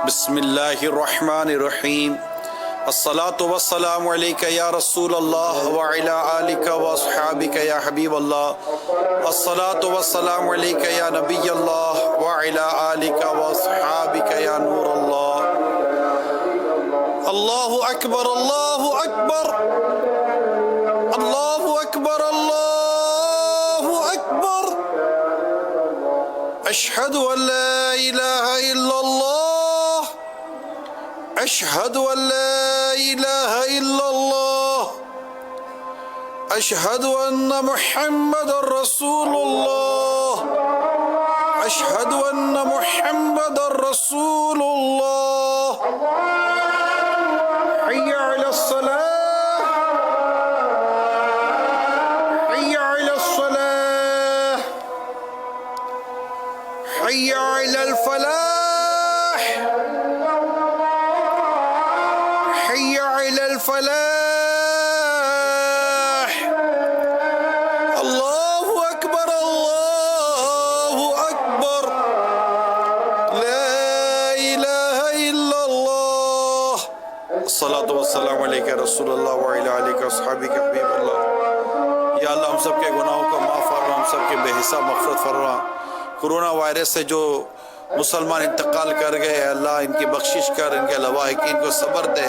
बिस्मिल्लाहिर्रहमानिर्रहीम। अस्सलातु वस्सलामु अलैका या रसूल अल्लाह व अला आलिका व अस्हाबिका या हबीब अल्लाह। अस्सलातु वस्सलामु अलैका या नबी अल्लाह व अला आलिका व अस्हाबिका या नूर अल्लाह। अल्लाहु अकबर, अल्लाहु अकबर, अल्लाहु अकबर, अल्लाहु अकबर। अशहदु अल्ला इलाहा इल्लल्लाह, अशहदु अल्ला इलाहा इल्लल्लाह, अशहदु अन्ना मुहम्मदुर रसूलुल्लाह, अशहदु अन्ना मुहम्मदुर रसूलुल्लाह। हय्या अलस सलाह, हय्या अलस सलाह, हय्या अलल फलाह, हय्या अलल फलाह। अल्लाहु अकबर, अल्लाहु अकबर, ला इलाहा इल्लल्लाह। अस्सलातु वस्सलामु अलैका रसूलुल्लाह व अला आलिका व अस्हाबिका हबीबल्लाह। या अल्लाह हम सब के गुनाहों को माफ़ फरमा, हम सब के बेहिसाब मग़फ़िरत फरमा। कोरोना वायरस से जो मुसलमान इंतकाल कर गए, अल्लाह इनकी बख्शिश कर, इनके लवाहिकीन को सब्र दे।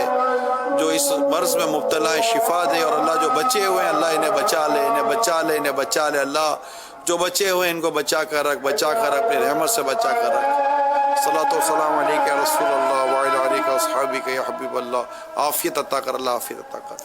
जो इस मर्ज़ में मुब्तला है शिफा दे, और अल्लाह जो बचे हुए हैं अल्लाह इन्हें बचा ले, इन्हें बचा ले, इन्हें बचा ले। अल्लाह जो बचे हुए हैं इनको बचा कर रख, बचा कर रख, अपनी रहमत से बचा कर रख। सलातो सलाम अलैका या रसूलल्लाह व अला आलिका व अस्हाबिका या हबीबल्लाह। आफियत अता कर, अल्लाह आफियत अता कर।